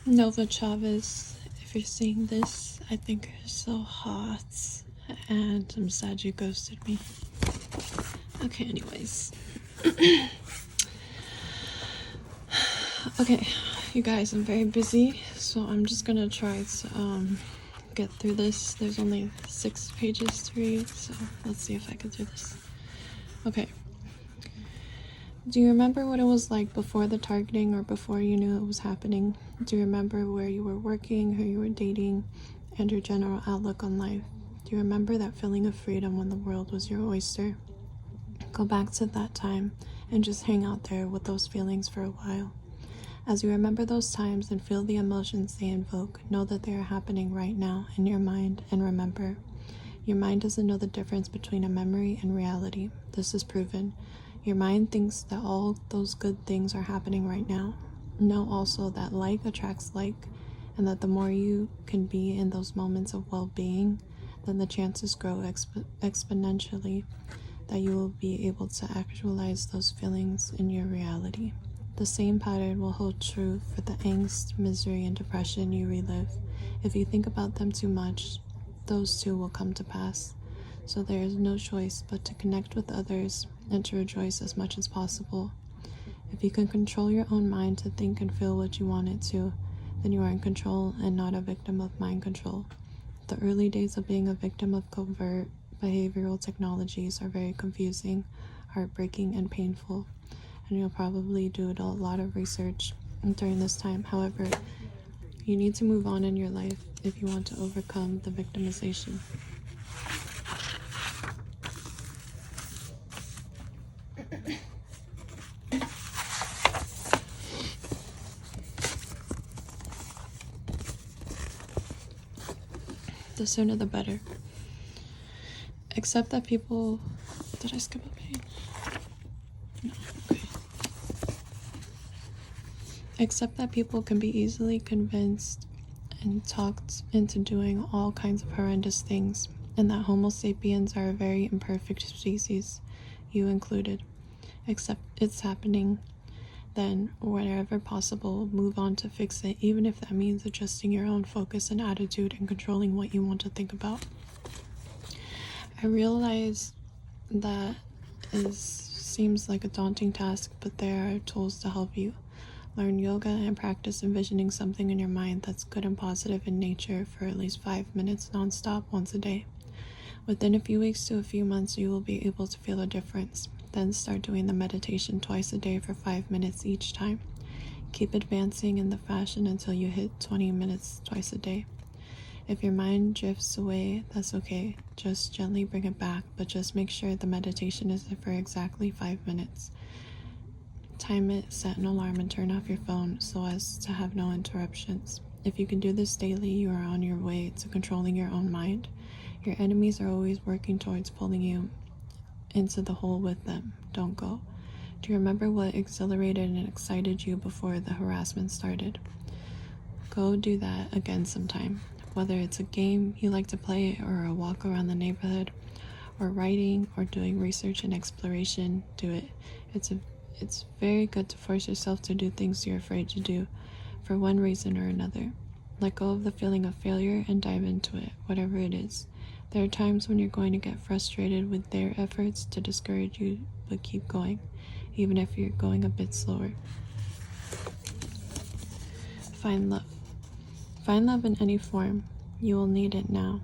Nova Chavez, if you're seeing this, I think you're so hot. And I'm sad you ghosted me. Okay, anyways. Okay, you guys, I'm very busy, so I'm just gonna try to get through this. There's only 6 pages to read, so let's see if I can do this. Okay. Do you remember what it was like before the targeting or before you knew it was happening? Do you remember where you were working, who you were dating, and your general outlook on life? Do you remember that feeling of freedom when the world was your oyster? Go back to that time and just hang out there with those feelings for a while. As you remember those times and feel the emotions they invoke, know that they are happening right now in your mind, and remember, your mind doesn't know the difference between a memory and reality. This is proven. Your mind thinks that all those good things are happening right now. Know also that like attracts like, and that the more you can be in those moments of well-being, then the chances grow exponentially that you will be able to actualize those feelings in your reality. The same pattern will hold true for the angst, misery, and depression you relive. If you think about them too much, those too will come to pass. So there is no choice but to connect with others and to rejoice as much as possible. If you can control your own mind to think and feel what you want it to, then you are in control and not a victim of mind control. The early days of being a victim of covert behavioral technologies are very confusing, heartbreaking, and painful, and you'll probably do a lot of research during this time. However, you need to move on in your life if you want to overcome the victimization. The sooner the better. Accept that people... Did I skip a page? No, okay. Accept that people can be easily convinced and talked into doing all kinds of horrendous things, and that Homo sapiens are a very imperfect species, you included. Accept it's happening. Then, whenever possible, move on to fix it, even if that means adjusting your own focus and attitude and controlling what you want to think about. I realize that seems like a daunting task, but there are tools to help you. Learn yoga and practice envisioning something in your mind that's good and positive in nature for at least 5 minutes nonstop once a day. Within a few weeks to a few months, you will be able to feel a difference. Then start doing the meditation twice a day for 5 minutes each time. Keep advancing in the fashion until you hit 20 minutes twice a day. If your mind drifts away, that's okay. Just gently bring it back, but just make sure the meditation is for exactly 5 minutes. Time it, set an alarm, and turn off your phone so as to have no interruptions. If you can do this daily, you are on your way to controlling your own mind. Your enemies are always working towards pulling you into the hole with them. Don't go. Do you remember what exhilarated and excited you before the harassment started? Go do that again sometime. Whether it's a game you like to play, or a walk around the neighborhood, or writing, or doing research and exploration, do it. It's very good to force yourself to do things you're afraid to do for one reason or another. Let go of the feeling of failure and dive into it, whatever it is. There are times when you're going to get frustrated with their efforts to discourage you, but keep going, even if you're going a bit slower. Find love. Find love in any form. You will need it now.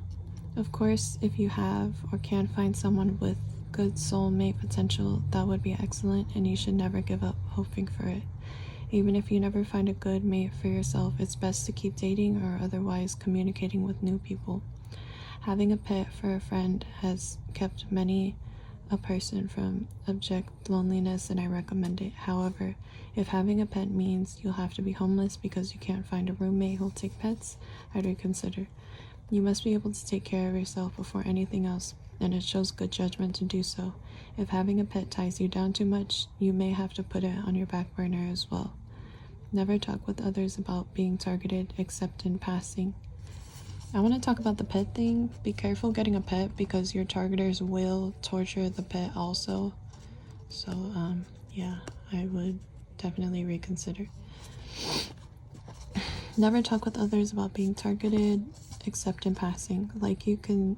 Of course, if you have or can find someone with good soulmate potential, that would be excellent, and you should never give up hoping for it. Even if you never find a good mate for yourself, it's best to keep dating or otherwise communicating with new people. Having a pet for a friend has kept many a person from abject loneliness, and I recommend it. However, if having a pet means you'll have to be homeless because you can't find a roommate who'll take pets, I'd reconsider. You must be able to take care of yourself before anything else, and it shows good judgment to do so. If having a pet ties you down too much, you may have to put it on your back burner as well. Never talk with others about being targeted except in passing. I want to talk about the pet thing. Be careful getting a pet because your targeters will torture the pet also. So, yeah, I would definitely reconsider. Never talk with others about being targeted except in passing. Like, you can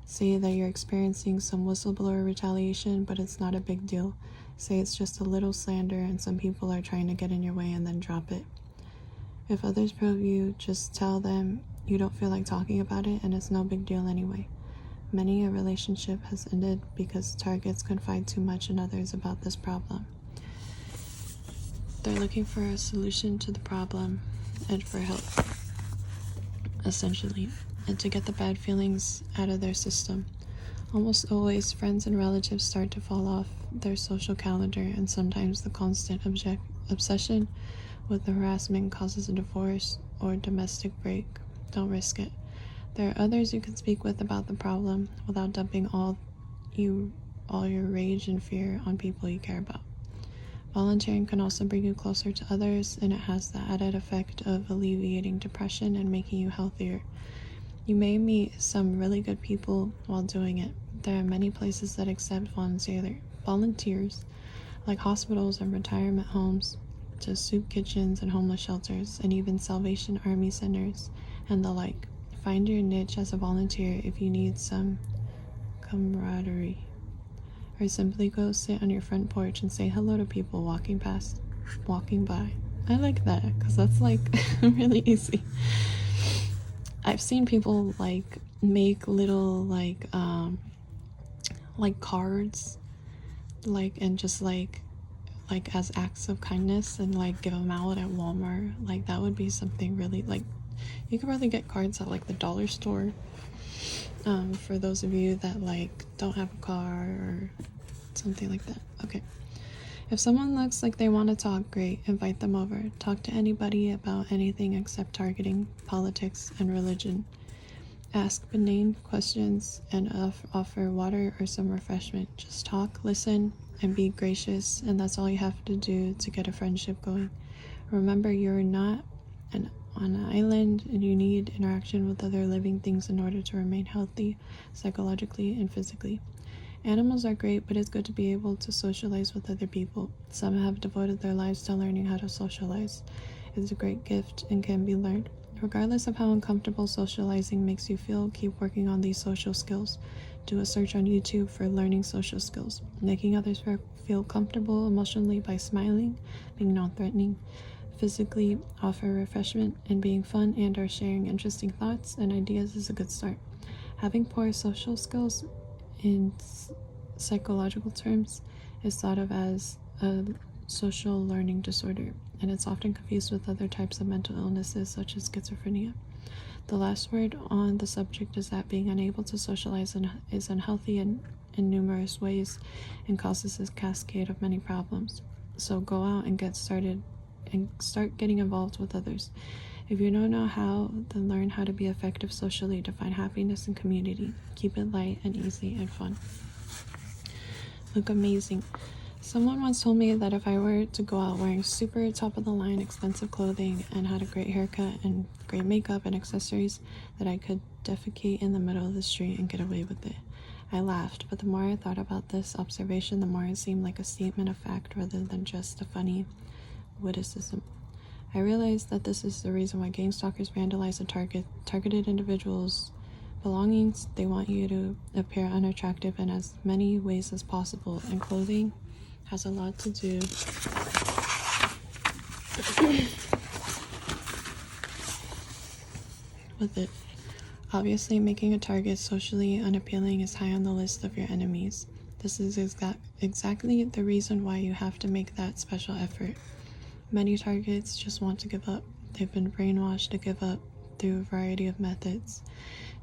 say that you're experiencing some whistleblower retaliation, but it's not a big deal. Say it's just a little slander and some people are trying to get in your way, and then drop it. If others probe you, just tell them you don't feel like talking about it and it's no big deal anyway. Many a relationship has ended because targets confide too much in others about this problem. They're looking for a solution to the problem and for help, essentially, and to get the bad feelings out of their system. Almost always, friends and relatives start to fall off their social calendar, and sometimes the constant obsession with the harassment causes a divorce or domestic break. Don't risk it. There are others you can speak with about the problem without dumping all your rage and fear on people you care about. Volunteering can also bring you closer to others, and it has the added effect of alleviating depression and making you healthier. You may meet some really good people while doing it. There are many places that accept volunteers, like hospitals and retirement homes, to soup kitchens and homeless shelters, and even Salvation Army centers and the like. Find your niche as a volunteer if you need some camaraderie. Or simply go sit on your front porch and say hello to people walking by. I like that, because that's like really easy. I've seen people like make little like cards, and just like as acts of kindness, and like give them out at Walmart. Like, that would be something really, like, you could probably get cards at like the dollar store, for those of you that like don't have a car or something like that. Okay, if someone looks like they want to talk, great, invite them over. Talk to anybody about anything except targeting, politics, and religion. Ask benign questions and offer water or some refreshment. Just talk, listen, and be gracious, and that's all you have to do to get a friendship going. Remember, you're not on an island, and you need interaction with other living things in order to remain healthy psychologically and physically. Animals are great, but it's good to be able to socialize with other people. Some have devoted their lives to learning how to socialize. It's a great gift and can be learned. Regardless of how uncomfortable socializing makes you feel, keep working on these social skills. Do a search on YouTube for learning social skills. Making others feel comfortable emotionally by smiling, being non-threatening, physically offer refreshment, and being fun and or sharing interesting thoughts and ideas is a good start. Having poor social skills, in psychological terms, is thought of as a social learning disorder, and it's often confused with other types of mental illnesses such as schizophrenia. The last word on the subject is that being unable to socialize is unhealthy in numerous ways and causes a cascade of many problems. So go out and get started and start getting involved with others. If you don't know how, then learn how to be effective socially to find happiness in community. Keep it light and easy and fun. Look amazing. Someone once told me that if I were to go out wearing super top-of-the-line expensive clothing and had a great haircut and great makeup and accessories, that I could defecate in the middle of the street and get away with it. I laughed, but the more I thought about this observation, the more it seemed like a statement of fact rather than just a funny witticism. I realized that this is the reason why gang stalkers vandalize and targeted individuals' belongings. They want you to appear unattractive in as many ways as possible, and clothing has a lot to do with it. Obviously, making a target socially unappealing is high on the list of your enemies. This is exactly the reason why you have to make that special effort. Many targets just want to give up. They've been brainwashed to give up through a variety of methods.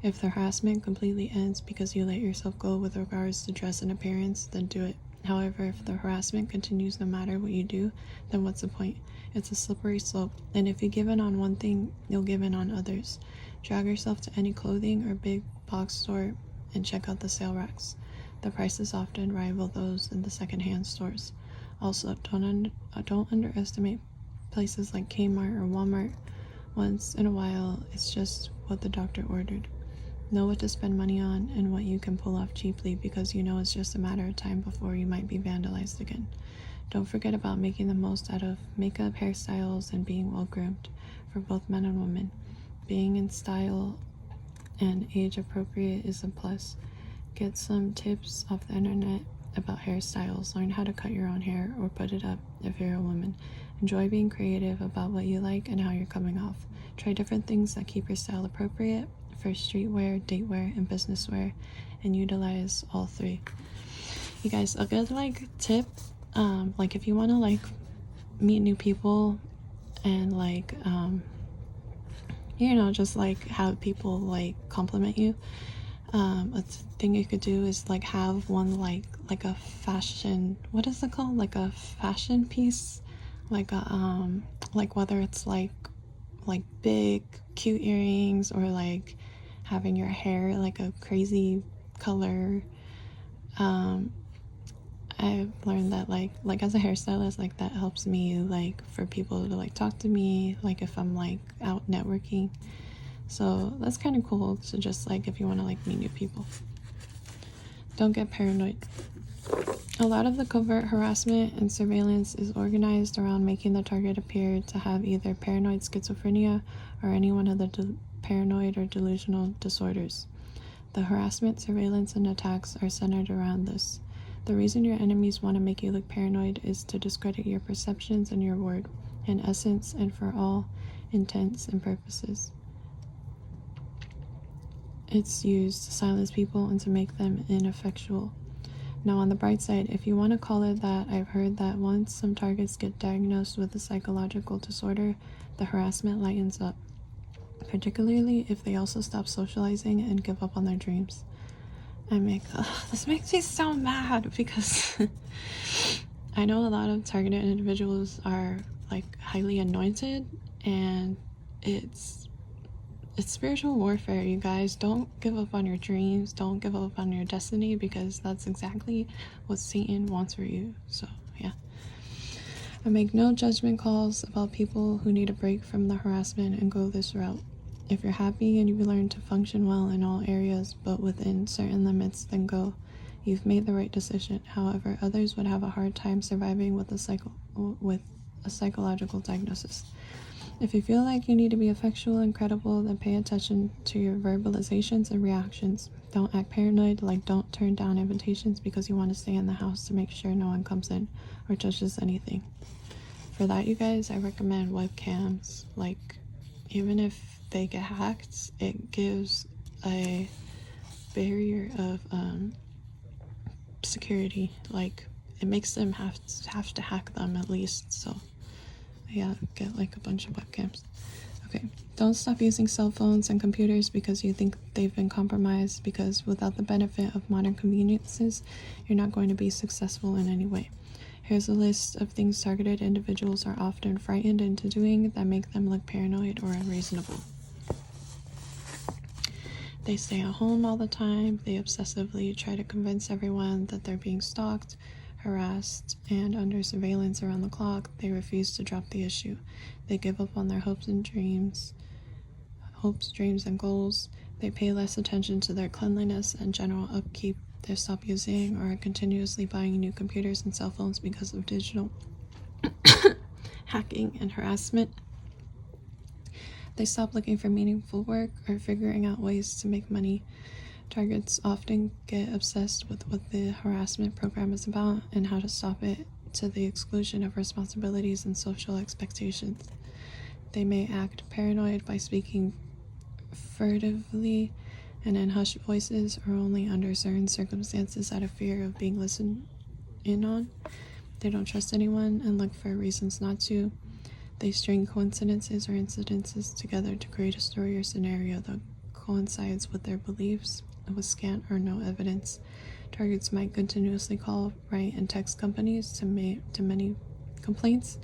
If the harassment completely ends because you let yourself go with regards to dress and appearance, then do it. However, if the harassment continues no matter what you do, then what's the point? It's a slippery slope, and if you give in on one thing, you'll give in on others. Drag yourself to any clothing or big box store and check out the sale racks. The prices often rival those in the secondhand stores. Also, don't underestimate places like Kmart or Walmart. Once in a while, it's just what the doctor ordered. Know what to spend money on and what you can pull off cheaply, because you know it's just a matter of time before you might be vandalized again. Don't forget about making the most out of makeup, hairstyles, and being well groomed for both men and women. Being in style and age appropriate is a plus. Get some tips off the internet about hairstyles. Learn how to cut your own hair or put it up if you're a woman. Enjoy being creative about what you like and how you're coming off. Try different things that keep your style appropriate for streetwear, date wear, and business wear, and utilize all three. You guys, a good tip, like if you want to meet new people and just have people compliment you, a thing you could do is have one like a fashion, what is it called, like a fashion piece, like a whether it's like big cute earrings or having your hair like a crazy color. I've learned that as a hairstylist, that helps me for people to talk to me if I'm out networking. So that's kind of cool to just if you want to meet new people. Don't get paranoid. A lot of the covert harassment and surveillance is organized around making the target appear to have either paranoid schizophrenia or any one of the paranoid or delusional disorders. The harassment, surveillance, and attacks are centered around this. The reason your enemies want to make you look paranoid is to discredit your perceptions and your word, in essence and for all intents and purposes. It's used to silence people and to make them ineffectual. Now, on the bright side, if you want to call it that, I've heard that once some targets get diagnosed with a psychological disorder, the harassment lightens up, particularly if they also stop socializing and give up on their dreams. This makes me so mad because I know a lot of targeted individuals are highly anointed, and it's spiritual warfare, you guys. Don't give up on your dreams. Don't give up on your destiny, because that's exactly what Satan wants for you. So, yeah. I make no judgment calls about people who need a break from the harassment and go this route. If you're happy and you've learned to function well in all areas, but within certain limits, then go. You've made the right decision. However, others would have a hard time surviving with a psychological diagnosis. If you feel like you need to be effectual and credible, then pay attention to your verbalizations and reactions. Don't act paranoid, don't turn down invitations because you want to stay in the house to make sure no one comes in or touches anything. For that, you guys, I recommend webcams. Even if they get hacked, it gives a barrier of security. It makes them have to hack them at least. So yeah, get a bunch of webcams. Okay, don't stop using cell phones and computers because you think they've been compromised, because without the benefit of modern conveniences, you're not going to be successful in any way. Here's a list of things targeted individuals are often frightened into doing that make them look paranoid or unreasonable. They stay at home all the time. They obsessively try to convince everyone that they're being stalked, harassed, and under surveillance around the clock. They refuse to drop the issue. They give up on their hopes, dreams, and goals. They pay less attention to their cleanliness and general upkeep. They stop using or are continuously buying new computers and cell phones because of digital hacking and harassment. They stop looking for meaningful work or figuring out ways to make money. Targets often get obsessed with what the harassment program is about and how to stop it, to the exclusion of responsibilities and social expectations. They may act paranoid by speaking furtively and in hushed voices, or only under certain circumstances out of fear of being listened in on. They don't trust anyone and look for reasons not to. They string coincidences or incidences together to create a story or scenario that coincides with their beliefs, with scant or no evidence. Targets might continuously call, write, and text companies to many complaints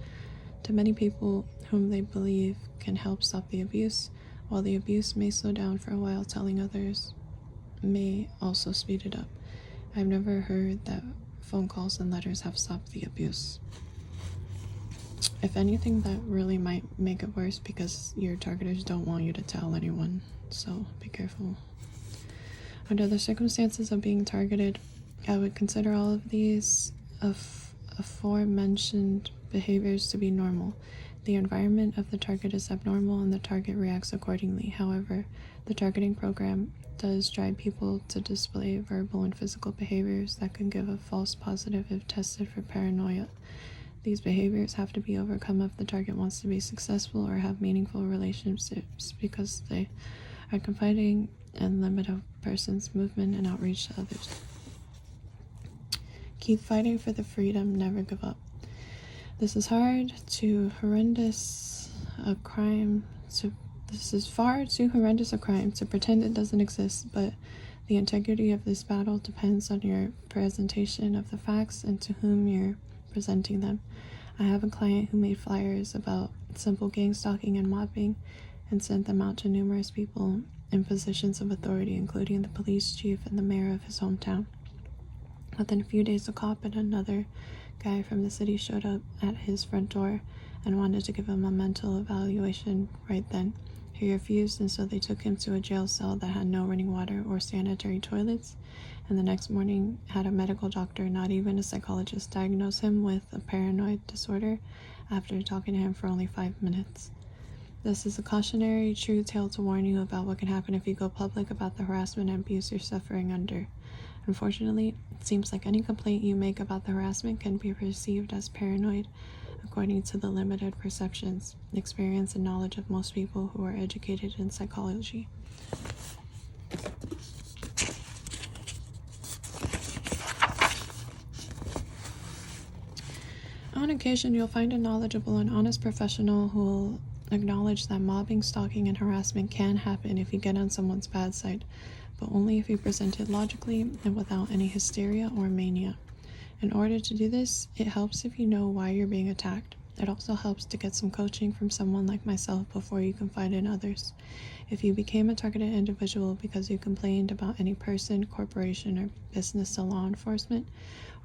to many people whom they believe can help stop the abuse. While the abuse may slow down for a while, telling others may also speed it up. I've never heard that phone calls and letters have stopped the abuse. If anything, that really might make it worse, because your targeters don't want you to tell anyone, so be careful. Under the circumstances of being targeted, I would consider all of these aforementioned behaviors to be normal. The environment of the target is abnormal and the target reacts accordingly. However, the targeting program does drive people to display verbal and physical behaviors that can give a false positive if tested for paranoia. These behaviors have to be overcome if the target wants to be successful or have meaningful relationships, because they are confiding and limit a person's movement and outreach to others. Keep fighting for the freedom, never give up. This is far too horrendous a crime to pretend it doesn't exist, but the integrity of this battle depends on your presentation of the facts and to whom you're presenting them. I have a client who made flyers about simple gang stalking and mobbing and sent them out to numerous people in positions of authority, including the police chief and the mayor of his hometown. Within a few days, a cop and another guy from the city showed up at his front door and wanted to give him a mental evaluation right then. He refused, and so they took him to a jail cell that had no running water or sanitary toilets, and the next morning had a medical doctor, not even a psychologist, diagnose him with a paranoid disorder after talking to him for only 5 minutes. This is a cautionary, true tale to warn you about what can happen if you go public about the harassment and abuse you're suffering under. Unfortunately, it seems like any complaint you make about the harassment can be perceived as paranoid, according to the limited perceptions, experience, and knowledge of most people who are educated in psychology. On occasion, you'll find a knowledgeable and honest professional who will acknowledge that mobbing, stalking, and harassment can happen if you get on someone's bad side, but only if you present it logically and without any hysteria or mania. In order to do this, it helps if you know why you're being attacked. It also helps to get some coaching from someone like myself before you confide in others. If you became a targeted individual because you complained about any person, corporation, or business to law enforcement,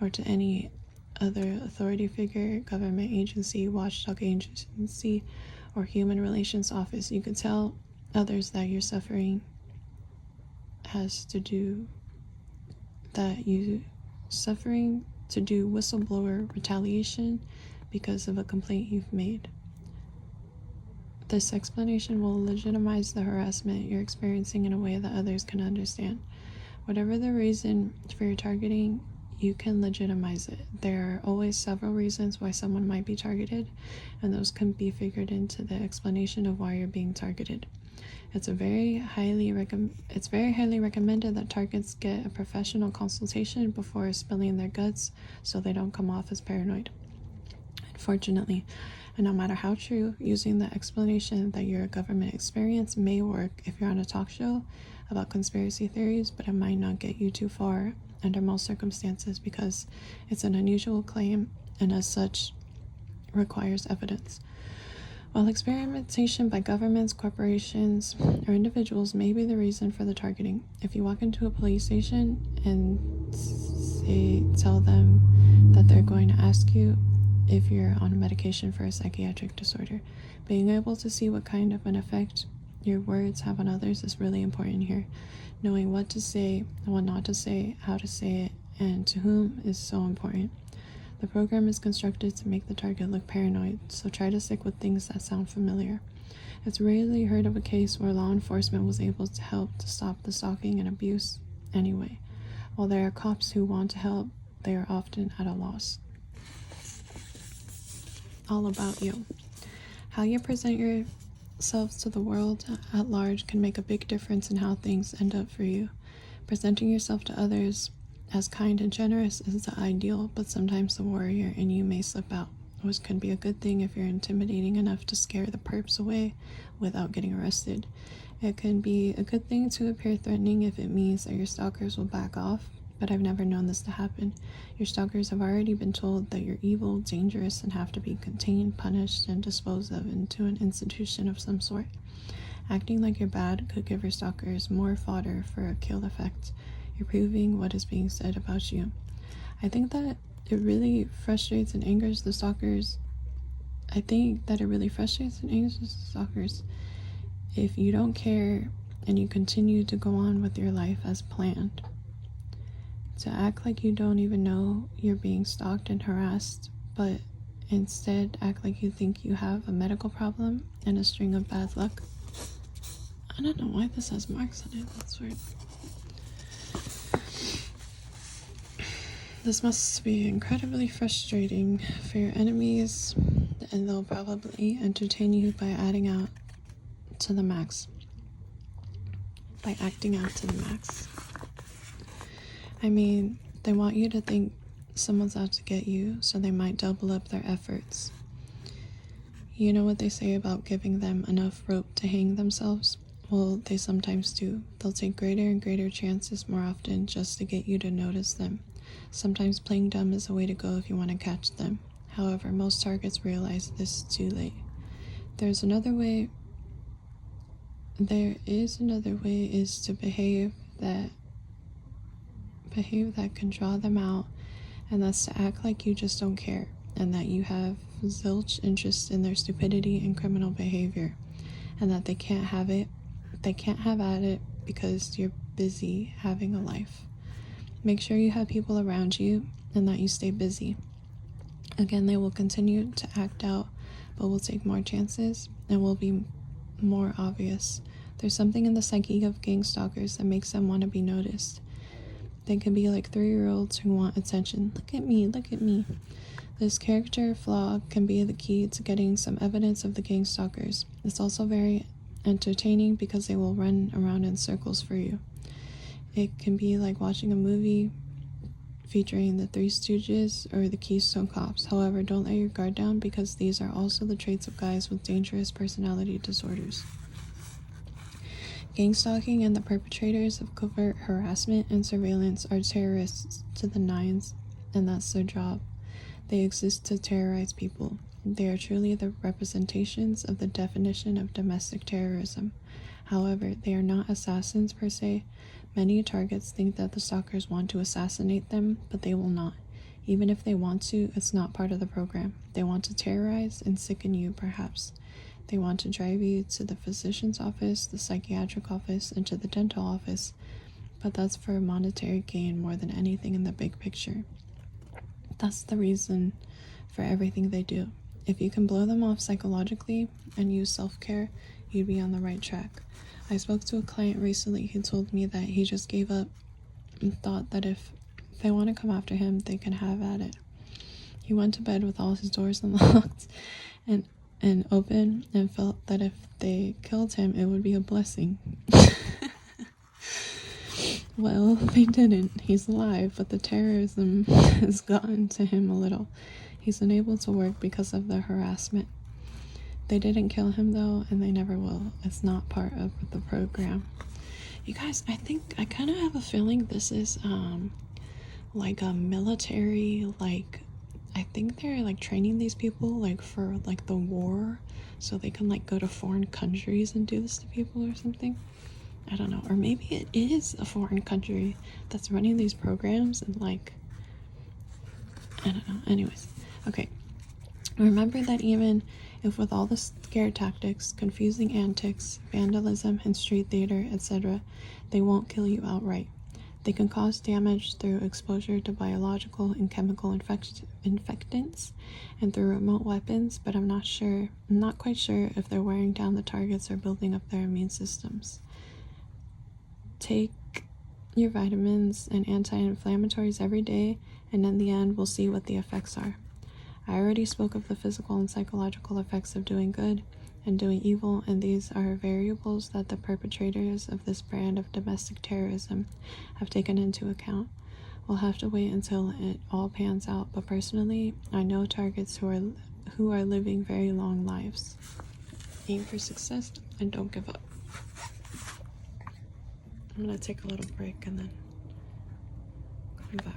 or to any other authority figure, government agency, watchdog agency, or human relations office, you could tell others that your suffering has to do whistleblower retaliation because of a complaint you've made. This explanation will legitimize the harassment you're experiencing in a way that others can understand. Whatever the reason for your targeting, you can legitimize it. There are always several reasons why someone might be targeted, and those can be figured into the explanation of why you're being targeted. It's very highly recommended that targets get a professional consultation before spilling their guts so they don't come off as paranoid. Unfortunately, and no matter how true, using the explanation that you're a government experience may work if you're on a talk show about conspiracy theories, but it might not get you too far under most circumstances because it's an unusual claim and as such requires evidence. While experimentation by governments, corporations, or individuals may be the reason for the targeting, if you walk into a police station and tell them that they're going to ask you if you're on medication for a psychiatric disorder, being able to see what kind of an effect your words have on others is really important here. Knowing what to say, what not to say, how to say it, and to whom is so important. The program is constructed to make the target look paranoid, so try to stick with things that sound familiar. It's rarely heard of a case where law enforcement was able to help to stop the stalking and abuse anyway. While there are cops who want to help, they are often at a loss. All about you. How you present yourselves to the world at large can make a big difference in how things end up for you. Presenting yourself to others as kind and generous is the ideal, but sometimes the warrior in you may slip out, which can be a good thing if you're intimidating enough to scare the perps away without getting arrested. It can be a good thing to appear threatening if it means that your stalkers will back off, but I've never known this to happen. Your stalkers have already been told that you're evil, dangerous, and have to be contained, punished, and disposed of into an institution of some sort. Acting like you're bad could give your stalkers more fodder for a kill effect. You're proving what is being said about you. I think that it really frustrates and angers the stalkers. If you don't care and you continue to go on with your life as planned. to act like you don't even know you're being stalked and harassed, but instead act like you think you have a medical problem and a string of bad luck. I don't know why this has marks on it, that's weird. This must be incredibly frustrating for your enemies, and they'll probably entertain you by acting out to the max. I mean, they want you to think someone's out to get you, so they might double up their efforts. You know what they say about giving them enough rope to hang themselves? Well, they sometimes do. They'll take greater and greater chances more often just to get you to notice them. Sometimes playing dumb is a way to go if you want to catch them. However, most targets realize this too late. There is another way is to behave that can draw them out, and that's to act like you just don't care and that you have zilch interest in their stupidity and criminal behavior, and that they can't have at it because you're busy having a life. Make sure you have people around you and that you stay busy. Again, they will continue to act out, but will take more chances and will be more obvious. There's something in the psyche of gang stalkers that makes them want to be noticed. They can be like 3-year-olds who want attention. Look at me. This character flaw can be the key to getting some evidence of the gang stalkers. It's also very entertaining because they will run around in circles for you. It can be like watching a movie featuring the Three Stooges or the Keystone Cops. However, don't let your guard down because these are also the traits of guys with dangerous personality disorders. Gang stalking and the perpetrators of covert harassment and surveillance are terrorists to the nines, and that's their job. They exist to terrorize people. They are truly the representations of the definition of domestic terrorism. However, they are not assassins per se. Many targets think that the stalkers want to assassinate them, but they will not. Even if they want to, it's not part of the program. They want to terrorize and sicken you, perhaps. They want to drive you to the physician's office, the psychiatric office, and to the dental office, but that's for monetary gain more than anything in the big picture. That's the reason for everything they do. If you can blow them off psychologically and use self-care, you'd be on the right track. I spoke to a client recently who told me that he just gave up and thought that if they want to come after him, they can have at it. He went to bed with all his doors unlocked and open and felt that if they killed him, it would be a blessing. Well, they didn't. He's alive, but the terrorism has gotten to him a little. He's unable to work because of the harassment. They didn't kill him though, and they never will. It's not part of the program. You guys, I kind of have a feeling this is like a military, like I think they're like training these people like for like the war, so they can like go to foreign countries and do this to people or something. I don't know, or maybe it is a foreign country that's running these programs and like I don't know. Anyways, okay. Remember that even if with all the scare tactics, confusing antics, vandalism, and street theater, etc., they won't kill you outright. They can cause damage through exposure to biological and chemical infectants and through remote weapons, but I'm not quite sure if they're wearing down the targets or building up their immune systems. Take your vitamins and anti-inflammatories every day, and in the end, we'll see what the effects are. I already spoke of the physical and psychological effects of doing good and doing evil, and these are variables that the perpetrators of this brand of domestic terrorism have taken into account. We'll have to wait until it all pans out, but personally, I know targets who are living very long lives. Aim for success and don't give up. I'm gonna take a little break and then come back.